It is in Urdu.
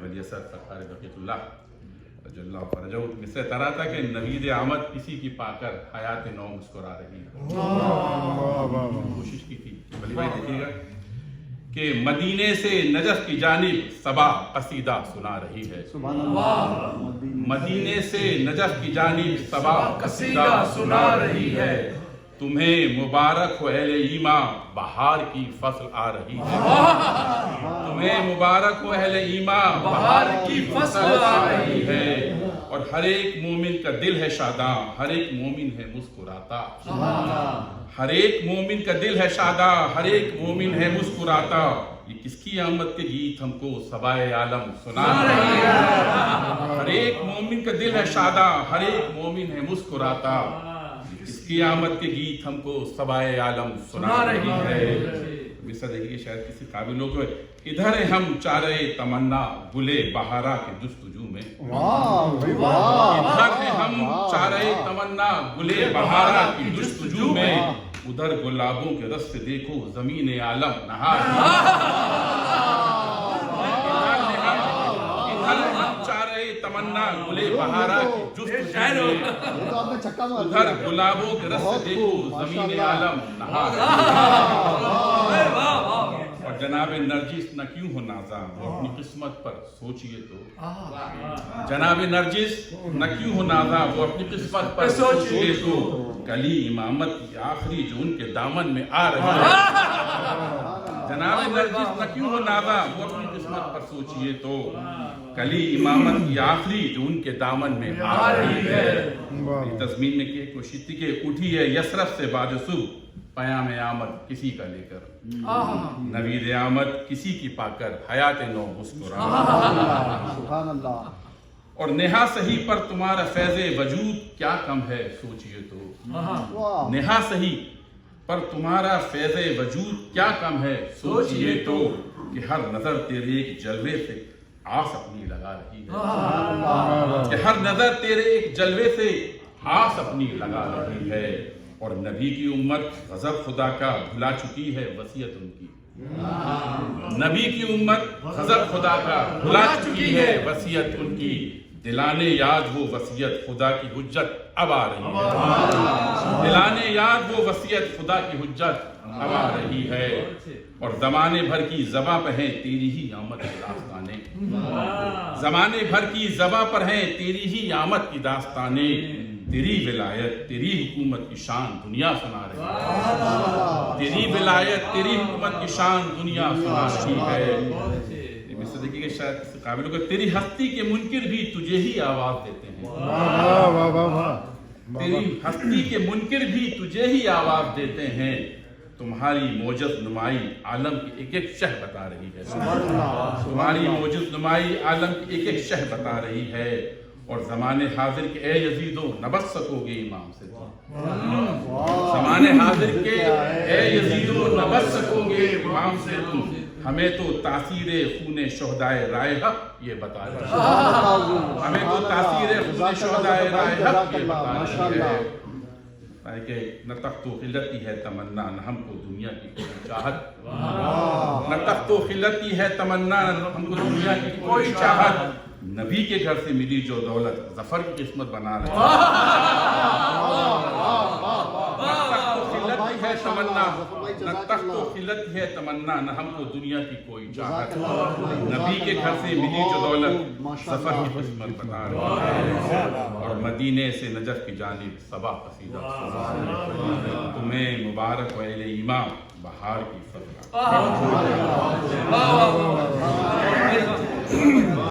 الیسر سرکار بقیت اللہ رضی اللہ فرجہ اس سے طرح تھا کہ نوید آمد کسی کی پا کر حیات نو مسکرا رہی ہے. کوشش کی تھی بھلی بھائی دیکھیے گا کہ مدینے سے نجف کی جانب صبا قصیدہ سنا رہی ہے. مدینے سے نجف کی جانب صبا قصیدہ سنا رہی ہے. تمہیں مبارک ہو اہل ایمان بہار کی فصل آ رہی ہے. تمہیں مبارک ہو اہل ایمان بہار کی فصل آ رہی ہے. اور ہر ایک مومن کا دل ہے شاداں, ہر ایک مومن ہے مسکراتا. ہر ایک مومن کا دل ہے شاداں, ہر ایک مومن ہے مسکراتا. یہ کس کی آمد کے گیت ہم کو صبائے عالم سنا رہی ہے. ہر ایک مومن کا دل ہے شاداں, ہر ایک مومن ہے مسکراتا. اس کی آمد کے گیت ہم کو صبائے عالم سنا رہی ہے. مثلا دیکھیے شاید کسی قابل ہو کہ ادھر ہے ہم چارے تمنا گلے بہارا کے جستجو میں. ادھر ہے ہم چارے تمنا گلے بہارا کی جستجو میں. ادھر گلابوں کے رس سے دیکھو زمین عالم نہا رہی تمنا گلے بہارا کی جستجو میں. ادھر گلابوں کے رس سے دیکھو زمین عالم نہا رہی. اور جناب نرجس نہ کیوں ہو نازاں وہ اپنی قسمت پر سوچئے تو. جناب نرجس نہ کیوں ہو نازاں وہ اپنی قسمت پر سوچئے تو. کلی امامت کی آخری جو ان کے دامن میں آ رہی ہے. جناب نرجس نہ کیوں ہو نازاں وہ اپنی قسمت پر سوچئے تو. کلی امامت کی آخری جو ان کے دامن میں آ رہی ہے. تضمین میں کہ کوشش تھی کہ اٹھی ہے یسرف سے باج صبح پیام آمد کسی کا لے کر. نوید آمد کسی کی پا کر حیات نو مسکرا. سبحان اللہ. اور نہا سہی پر تمہارا فیض وجود کیا کم ہے سوچئے تو. نہا سہی پر تمہارا فیض وجود کیا کم ہے سوچئے تو. کہ ہر نظر تیرے ایک جلوے سے آس اپنی لگا رہی ہے. کہ ہر نظر تیرے ایک جلوے سے آس اپنی لگا رہی ہے. اور نبی کی امت غضب خدا کا بھلا چکی ہے وصیت ان کی. نبی کی امت غضب خدا کا بھلا چکی ہے وصیت ان کی. دلانے یاد وہ وصیت خدا کی حجت اب آ رہی ہے. دلانے یاد وہ وصیت خدا کی حجت اب آ رہی ہے. اور زمانے بھر کی زباں پہ ہیں تیری ہی آمد کی داستانیں. زمانے بھر کی زباں پر ہیں تیری ہی آمد کی داستانیں. تیری ولایت تیری حکومت کی شان دنیا سنا رہی ہے. تیری ولایت تیری حکومت کی شان دنیا سنا رہی ہے. مثلا دیکھیے کہ شاید کسی قابل ہو کہ تیری ہستی کے منکر بھی تجھے ہی آواز دیتے ہیں. تیری ہستی کے منکر بھی تجھے ہی آواز دیتے ہیں. تمہاری موجز نمائی عالم کی ایک ایک شہ بتا رہی ہے. تمہاری موجز نمائی عالم کی ایک ایک شہ بتا رہی ہے. اور زمانے حاضر کے اے یزیدو نہ بچ سکو گے امام سے. زمانے حاضر کے اے یزیدو نہ بچ سکو گے امام سے تم. ہمیں تو تاثیر خون شہدائے رائے حق یہ بتا رہی ہے. ہمیں تو تاثیر خون شہدائے رائے حق یہ بتا رہی ہے. کہ نہ تخت و خلتی ہے تمنا نہ ہم کو دنیا کی کوئی چاہت. نہ تخت و خلتی ہے تمنا نہ ہم کو دنیا کی کوئی چاہت. نبی کے گھر سے ملی جو دولت ظفر کی قسمت بنا رہی ہے. نہ تخت و خلت ہے تمنا نہ ہم کو دنیا کی کوئی چاہت. نبی کے گھر سے ملی جو دولت ظفر کی قسمت بنا رہی ہے. اور مدینے سے نجف کی جانب صبا قصیدہ. تمہیں مبارک و اہل ایمان بہار کی فضل.